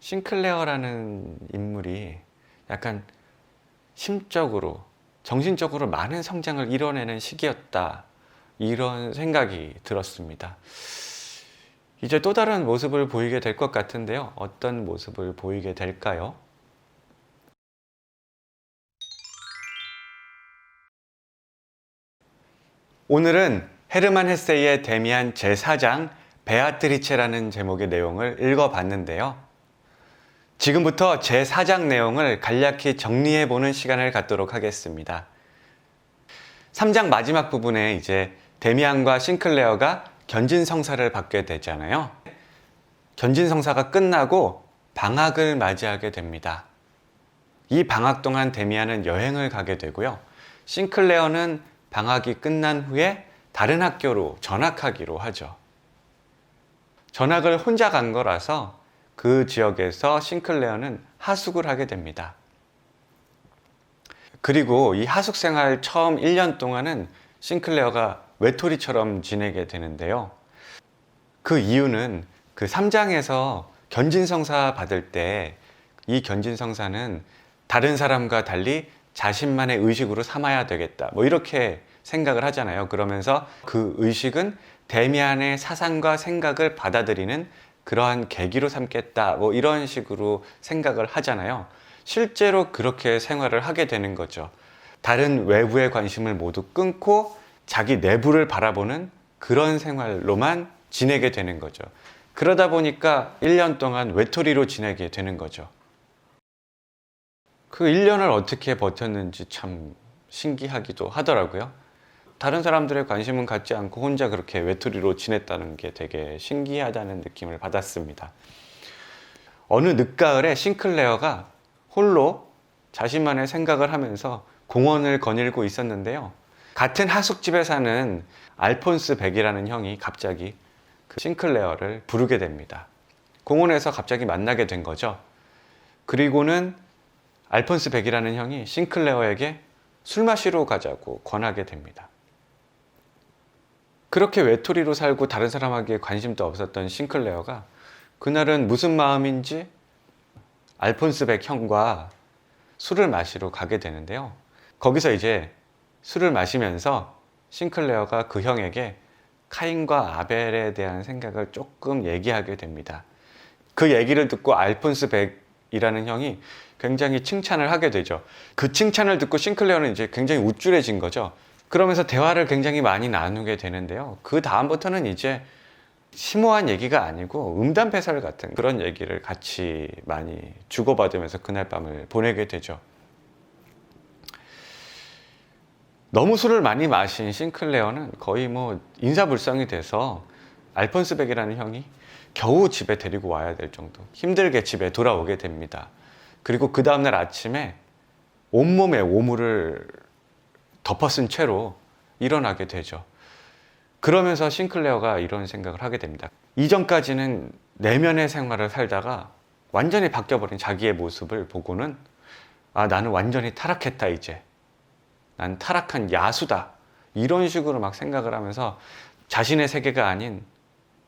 싱클레어라는 인물이 약간 심적으로, 정신적으로 많은 성장을 이뤄내는 시기였다, 이런 생각이 들었습니다. 이제 또 다른 모습을 보이게 될 것 같은데요. 어떤 모습을 보이게 될까요? 오늘은 헤르만 헤세의 데미안 제4장 베아트리체라는 제목의 내용을 읽어봤는데요. 지금부터 제4장 내용을 간략히 정리해보는 시간을 갖도록 하겠습니다. 3장 마지막 부분에 이제 데미안과 싱클레어가 견진성사를 받게 되잖아요. 견진성사가 끝나고 방학을 맞이하게 됩니다. 이 방학 동안 데미안은 여행을 가게 되고요. 싱클레어는 방학이 끝난 후에 다른 학교로 전학하기로 하죠. 전학을 혼자 간 거라서 그 지역에서 싱클레어는 하숙을 하게 됩니다. 그리고 이 하숙 생활 처음 1년 동안은 싱클레어가 외톨이처럼 지내게 되는데요. 그 이유는 그 3장에서 견진성사 받을 때 이 견진성사는 다른 사람과 달리 자신만의 의식으로 삼아야 되겠다, 뭐 이렇게 생각을 하잖아요. 그러면서 그 의식은 데미안의 사상과 생각을 받아들이는 그러한 계기로 삼겠다, 뭐 이런 식으로 생각을 하잖아요. 실제로 그렇게 생활을 하게 되는 거죠. 다른 외부의 관심을 모두 끊고 자기 내부를 바라보는 그런 생활로만 지내게 되는 거죠. 그러다 보니까 1년 동안 외톨이로 지내게 되는 거죠. 그 1년을 어떻게 버텼는지 참 신기하기도 하더라고요. 다른 사람들의 관심은 갖지 않고 혼자 그렇게 외톨이로 지냈다는 게 되게 신기하다는 느낌을 받았습니다. 어느 늦가을에 싱클레어가 홀로 자신만의 생각을 하면서 공원을 거닐고 있었는데요. 같은 하숙집에 사는 알폰스 백이라는 형이 갑자기 그 싱클레어를 부르게 됩니다. 공원에서 갑자기 만나게 된 거죠. 그리고는 알폰스 백이라는 형이 싱클레어에게 술 마시러 가자고 권하게 됩니다. 그렇게 외톨이로 살고 다른 사람에게 관심도 없었던 싱클레어가 그날은 무슨 마음인지 알폰스 백 형과 술을 마시러 가게 되는데요. 거기서 이제 술을 마시면서 싱클레어가 그 형에게 카인과 아벨에 대한 생각을 조금 얘기하게 됩니다. 그 얘기를 듣고 알폰스 백이라는 형이 굉장히 칭찬을 하게 되죠. 그 칭찬을 듣고 싱클레어는 이제 굉장히 우쭐해진 거죠. 그러면서 대화를 굉장히 많이 나누게 되는데요. 그 다음부터는 이제 심오한 얘기가 아니고 음담패설 같은 그런 얘기를 같이 많이 주고받으면서 그날 밤을 보내게 되죠. 너무 술을 많이 마신 싱클레어는 거의 뭐 인사불성이 돼서 알폰스 백이라는 형이 겨우 집에 데리고 와야 될 정도 힘들게 집에 돌아오게 됩니다. 그리고 그 다음날 아침에 온몸에 오물을 덮어쓴 채로 일어나게 되죠. 그러면서 싱클레어가 이런 생각을 하게 됩니다. 이전까지는 내면의 생활을 살다가 완전히 바뀌어버린 자기의 모습을 보고는 나는 완전히 타락했다, 이제 난 타락한 야수다, 이런 식으로 막 생각을 하면서 자신의 세계가 아닌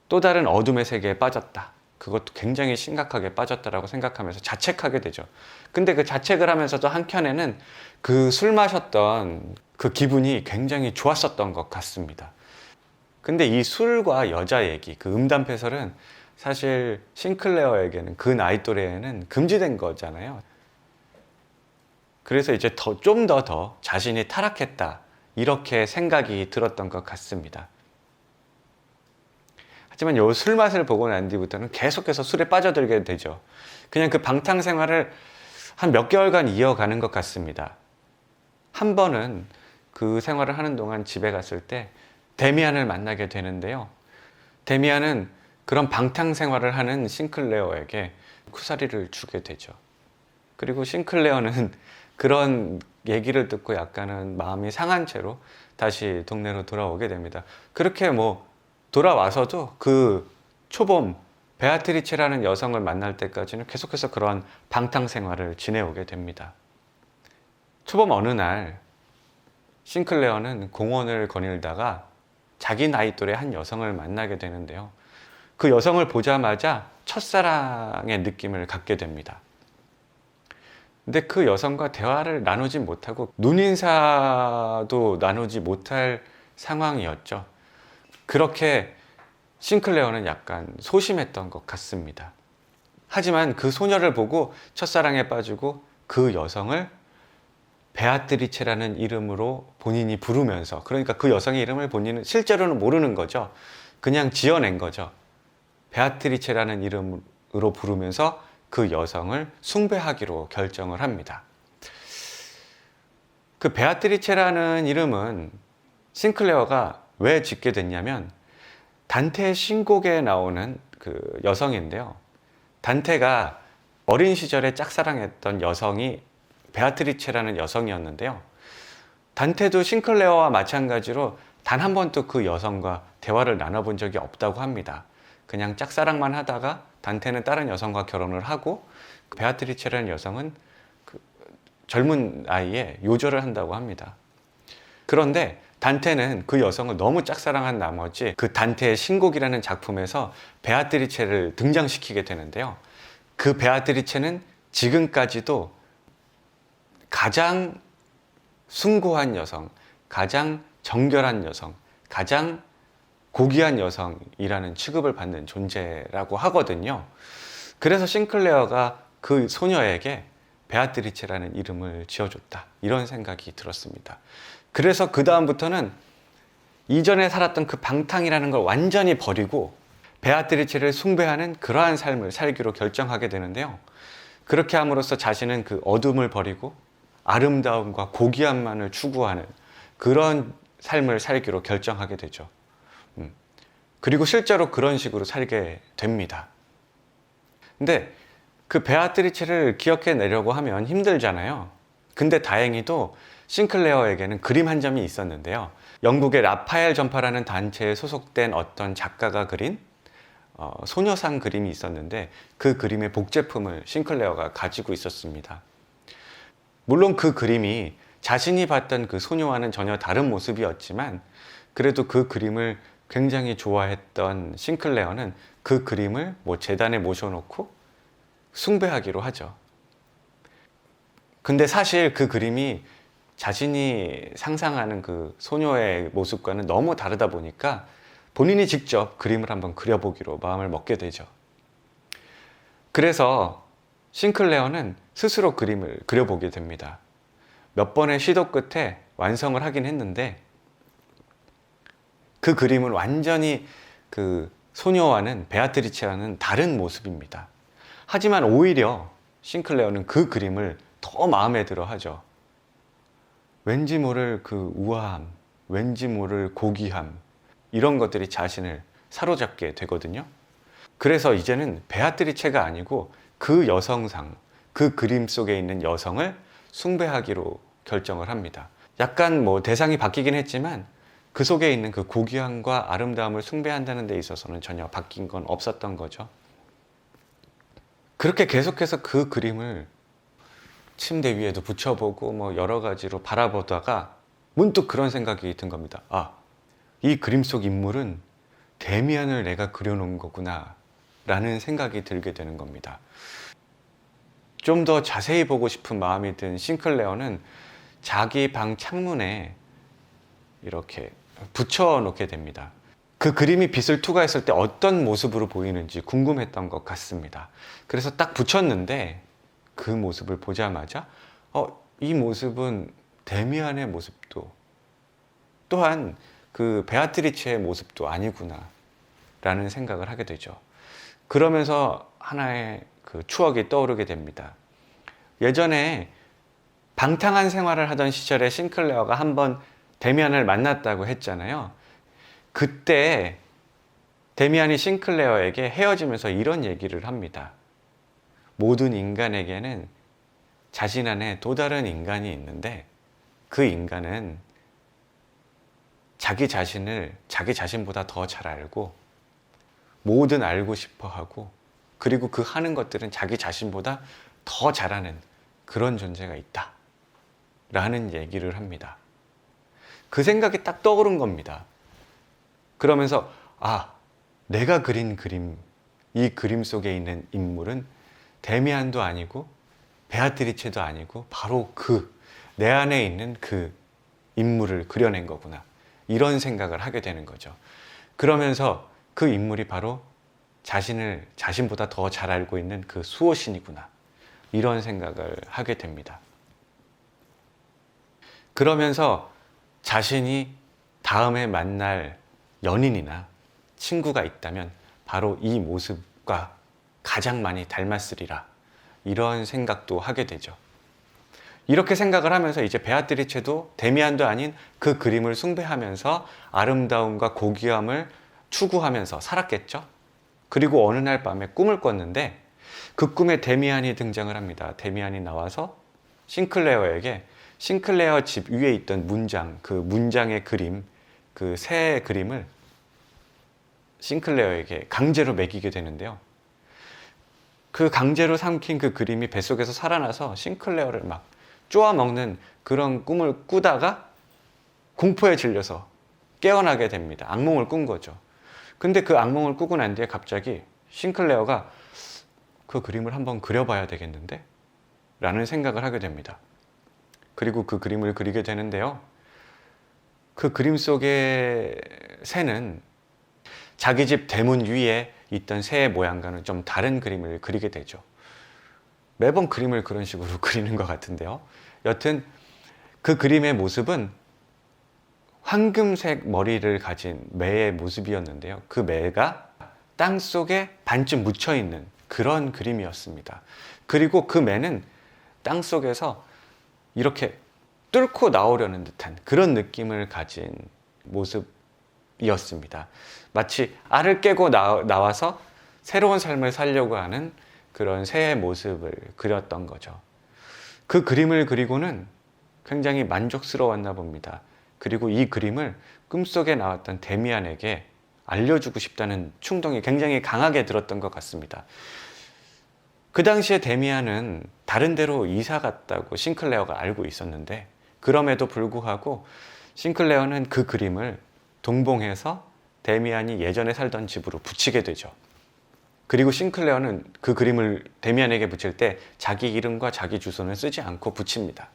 또 다른 어둠의 세계에 빠졌다, 그것도 굉장히 심각하게 빠졌다라고 생각하면서 자책하게 되죠. 근데 그 자책을 하면서도 한켠에는 그 술 마셨던 그 기분이 굉장히 좋았었던 것 같습니다. 근데 이 술과 여자 얘기, 그 음담패설은 사실 싱클레어에게는 그 나이 또래에는 금지된 거잖아요. 그래서 이제 좀 더 자신이 타락했다, 이렇게 생각이 들었던 것 같습니다. 하지만 요 술 맛을 보고 난 뒤부터는 계속해서 술에 빠져들게 되죠. 그냥 그 방탕 생활을 한 몇 개월간 이어가는 것 같습니다. 한 번은 그 생활을 하는 동안 집에 갔을 때 데미안을 만나게 되는데요. 데미안은 그런 방탕 생활을 하는 싱클레어에게 쿠사리를 주게 되죠. 그리고 싱클레어는 그런 얘기를 듣고 약간은 마음이 상한 채로 다시 동네로 돌아오게 됩니다. 그렇게 뭐 돌아와서도 그 초봄 베아트리체라는 여성을 만날 때까지는 계속해서 그런 방탕 생활을 지내오게 됩니다. 초봄 어느 날 싱클레어는 공원을 거닐다가 자기 나이 또래 한 여성을 만나게 되는데요. 그 여성을 보자마자 첫사랑의 느낌을 갖게 됩니다. 근데 그 여성과 대화를 나누지 못하고 눈인사도 나누지 못할 상황이었죠. 그렇게 싱클레어는 약간 소심했던 것 같습니다. 하지만 그 소녀를 보고 첫사랑에 빠지고 그 여성을 베아트리체라는 이름으로 본인이 부르면서, 그러니까 그 여성의 이름을 본인은 실제로는 모르는 거죠. 그냥 지어낸 거죠. 베아트리체라는 이름으로 부르면서 그 여성을 숭배하기로 결정을 합니다. 그 베아트리체라는 이름은 싱클레어가 왜 짓게 됐냐면, 단테의 신곡에 나오는 그 여성인데요. 단테가 어린 시절에 짝사랑했던 여성이 베아트리체라는 여성이었는데요. 단테도 싱클레어와 마찬가지로 단 한 번도 그 여성과 대화를 나눠본 적이 없다고 합니다. 그냥 짝사랑만 하다가 단테는 다른 여성과 결혼을 하고, 베아트리체라는 여성은 그 젊은 나이에 요절을 한다고 합니다. 그런데 단테는 그 여성을 너무 짝사랑한 나머지 그 단테의 신곡이라는 작품에서 베아트리체를 등장시키게 되는데요. 그 베아트리체는 지금까지도 가장 숭고한 여성, 가장 정결한 여성, 가장 고귀한 여성이라는 취급을 받는 존재라고 하거든요. 그래서 싱클레어가 그 소녀에게 베아트리체라는 이름을 지어줬다, 이런 생각이 들었습니다. 그래서 그 다음부터는 이전에 살았던 그 방탕이라는 걸 완전히 버리고 베아트리체를 숭배하는 그러한 삶을 살기로 결정하게 되는데요. 그렇게 함으로써 자신은 그 어둠을 버리고 아름다움과 고귀함만을 추구하는 그런 삶을 살기로 결정하게 되죠. 그리고 실제로 그런 식으로 살게 됩니다. 근데 그 베아트리체를 기억해내려고 하면 힘들잖아요. 근데 다행히도 싱클레어에게는 그림 한 점이 있었는데요. 영국의 라파엘 전파라는 단체에 소속된 어떤 작가가 그린 소녀상 그림이 있었는데, 그 그림의 복제품을 싱클레어가 가지고 있었습니다. 물론 그 그림이 자신이 봤던 그 소녀와는 전혀 다른 모습이었지만, 그래도 그 그림을 굉장히 좋아했던 싱클레어는 그 그림을 재단에 모셔놓고 숭배하기로 하죠. 근데 사실 그 그림이 자신이 상상하는 그 소녀의 모습과는 너무 다르다 보니까 본인이 직접 그림을 한번 그려보기로 마음을 먹게 되죠. 그래서 싱클레어는 스스로 그림을 그려보게 됩니다. 몇 번의 시도 끝에 완성을 하긴 했는데, 그 그림은 완전히 그 소녀와는, 베아트리체와는 다른 모습입니다. 하지만 오히려 싱클레어는 그 그림을 더 마음에 들어 하죠. 왠지 모를 그 우아함, 왠지 모를 고귀함, 이런 것들이 자신을 사로잡게 되거든요. 그래서 이제는 베아트리체가 아니고 그 여성상, 그 그림 속에 있는 여성을 숭배하기로 결정을 합니다. 약간 대상이 바뀌긴 했지만 그 속에 있는 그 고귀함과 아름다움을 숭배한다는 데 있어서는 전혀 바뀐 건 없었던 거죠. 그렇게 계속해서 그 그림을 침대 위에도 붙여보고 여러 가지로 바라보다가 문득 그런 생각이 든 겁니다. 아, 이 그림 속 인물은 데미안을 내가 그려놓은 거구나 라는 생각이 들게 되는 겁니다. 좀 더 자세히 보고 싶은 마음이 든 싱클레어는 자기 방 창문에 이렇게 붙여놓게 됩니다. 그 그림이 빛을 투과했을 때 어떤 모습으로 보이는지 궁금했던 것 같습니다. 그래서 딱 붙였는데 그 모습을 보자마자 이 모습은 데미안의 모습도, 또한 그 베아트리체의 모습도 아니구나 라는 생각을 하게 되죠. 그러면서 하나의 그 추억이 떠오르게 됩니다. 예전에 방탕한 생활을 하던 시절에 싱클레어가 한번 데미안을 만났다고 했잖아요. 그때 데미안이 싱클레어에게 헤어지면서 이런 얘기를 합니다. 모든 인간에게는 자신 안에 또 다른 인간이 있는데, 그 인간은 자기 자신을 자기 자신보다 더 잘 알고 뭐든 알고 싶어 하고, 그리고 그 하는 것들은 자기 자신보다 더 잘하는 그런 존재가 있다 라는 얘기를 합니다. 그 생각이 딱 떠오른 겁니다. 그러면서 내가 그린 그림, 이 그림 속에 있는 인물은 데미안도 아니고 베아트리체도 아니고 바로 내 안에 있는 그 인물을 그려낸 거구나. 이런 생각을 하게 되는 거죠. 그러면서 그 인물이 바로 자신을 자신보다 더 잘 알고 있는 그 수호신이구나. 이런 생각을 하게 됩니다. 그러면서 자신이 다음에 만날 연인이나 친구가 있다면 바로 이 모습과 가장 많이 닮았으리라. 이런 생각도 하게 되죠. 이렇게 생각을 하면서 이제 베아트리체도 데미안도 아닌 그 그림을 숭배하면서 아름다움과 고귀함을 추구하면서 살았겠죠. 그리고 어느 날 밤에 꿈을 꿨는데 그 꿈에 데미안이 등장을 합니다. 데미안이 나와서 싱클레어에게 싱클레어 집 위에 있던 문장, 그 문장의 그림, 그 새 그림을 싱클레어에게 강제로 먹이게 되는데요. 그 강제로 삼킨 그 그림이 뱃속에서 살아나서 싱클레어를 막 쪼아먹는 그런 꿈을 꾸다가 공포에 질려서 깨어나게 됩니다. 악몽을 꾼 거죠. 근데 그 악몽을 꾸고 난 뒤에 갑자기 싱클레어가 그 그림을 한번 그려봐야 되겠는데? 라는 생각을 하게 됩니다. 그리고 그 그림을 그리게 되는데요. 그 그림 속의 새는 자기 집 대문 위에 있던 새의 모양과는 좀 다른 그림을 그리게 되죠. 매번 그림을 그런 식으로 그리는 것 같은데요. 여튼 그 그림의 모습은 황금색 머리를 가진 매의 모습이었는데요. 그 매가 땅 속에 반쯤 묻혀있는 그런 그림이었습니다. 그리고 그 매는 땅 속에서 이렇게 뚫고 나오려는 듯한 그런 느낌을 가진 모습이었습니다. 마치 알을 깨고 나와서 새로운 삶을 살려고 하는 그런 새의 모습을 그렸던 거죠. 그 그림을 그리고는 굉장히 만족스러웠나 봅니다. 그리고 이 그림을 꿈속에 나왔던 데미안에게 알려주고 싶다는 충동이 굉장히 강하게 들었던 것 같습니다. 그 당시에 데미안은 다른 데로 이사 갔다고 싱클레어가 알고 있었는데 그럼에도 불구하고 싱클레어는 그 그림을 동봉해서 데미안이 예전에 살던 집으로 붙이게 되죠. 그리고 싱클레어는 그 그림을 데미안에게 붙일 때 자기 이름과 자기 주소는 쓰지 않고 붙입니다.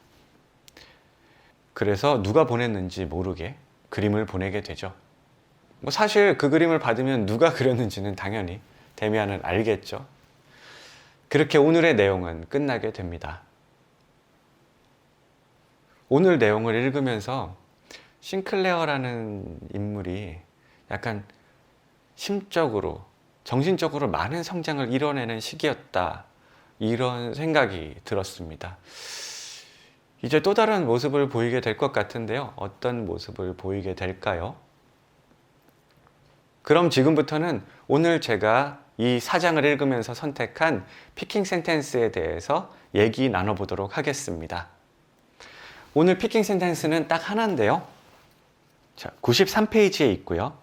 그래서 누가 보냈는지 모르게 그림을 보내게 되죠. 사실 그 그림을 받으면 누가 그렸는지는 당연히 데미안은 알겠죠. 그렇게 오늘의 내용은 끝나게 됩니다. 오늘 내용을 읽으면서 싱클레어라는 인물이 약간 심적으로, 정신적으로 많은 성장을 이뤄내는 시기였다. 이런 생각이 들었습니다. 이제 또 다른 모습을 보이게 될 것 같은데요. 어떤 모습을 보이게 될까요? 그럼 지금부터는 오늘 제가 이 4장을 읽으면서 선택한 피킹 센텐스에 대해서 얘기 나눠보도록 하겠습니다. 오늘 피킹 센텐스는 딱 하나인데요. 자, 93페이지에 있고요.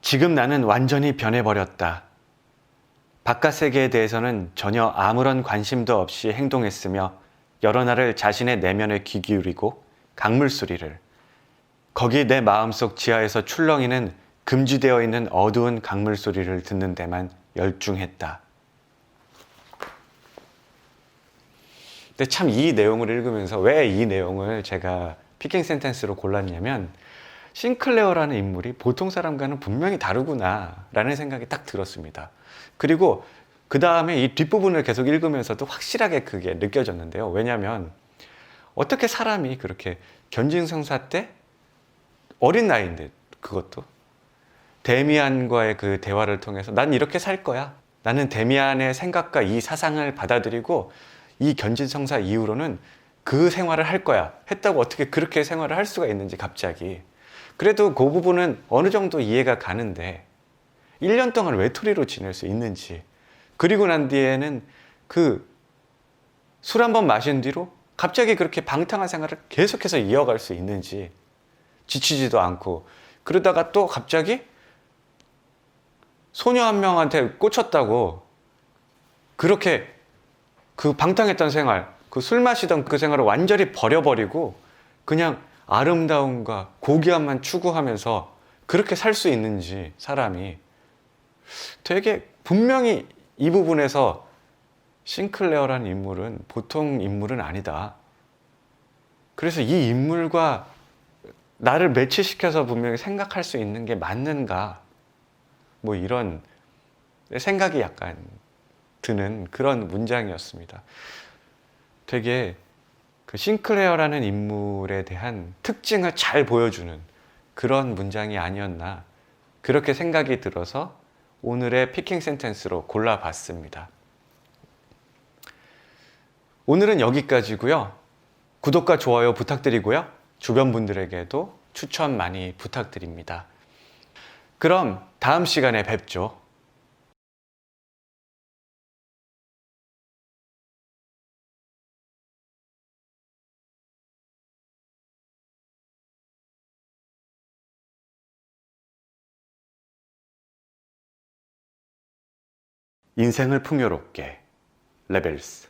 지금 나는 완전히 변해버렸다. 바깥 세계에 대해서는 전혀 아무런 관심도 없이 행동했으며 여러 날을 자신의 내면에 귀 기울이고 강물 소리를, 거기 내 마음속 지하에서 출렁이는 금지되어 있는 어두운 강물 소리를 듣는 데만 열중했다. 근데 참 이 내용을 읽으면서 왜 이 내용을 제가 피킹 센텐스로 골랐냐면 싱클레어라는 인물이 보통 사람과는 분명히 다르구나 라는 생각이 딱 들었습니다. 그리고 그 다음에 이 뒷부분을 계속 읽으면서도 확실하게 그게 느껴졌는데요. 왜냐하면 어떻게 사람이 그렇게 견진성사 때 어린 나이인데 그것도 데미안과의 그 대화를 통해서 난 이렇게 살 거야. 나는 데미안의 생각과 이 사상을 받아들이고 이 견진성사 이후로는 그 생활을 할 거야. 했다고 어떻게 그렇게 생활을 할 수가 있는지 갑자기. 그래도 그 부분은 어느 정도 이해가 가는데 1년 동안 외톨이로 지낼 수 있는지, 그리고 난 뒤에는 그 술 한 번 마신 뒤로 갑자기 그렇게 방탕한 생활을 계속해서 이어갈 수 있는지, 지치지도 않고, 그러다가 또 갑자기 소녀 한 명한테 꽂혔다고 그렇게 그 방탕했던 생활, 그 술 마시던 그 생활을 완전히 버려버리고 그냥 아름다움과 고귀함만 추구하면서 그렇게 살 수 있는지, 사람이 되게 분명히 이 부분에서 싱클레어라는 인물은 보통 인물은 아니다. 그래서 이 인물과 나를 매치시켜서 분명히 생각할 수 있는 게 맞는가? 뭐 이런 생각이 약간 드는 그런 문장이었습니다. 되게 그 싱클레어라는 인물에 대한 특징을 잘 보여주는 그런 문장이 아니었나 그렇게 생각이 들어서 오늘의 피킹 센텐스로 골라봤습니다. 오늘은 여기까지고요. 구독과 좋아요 부탁드리고요. 주변 분들에게도 추천 많이 부탁드립니다. 그럼 다음 시간에 뵙죠. 인생을 풍요롭게 레벨스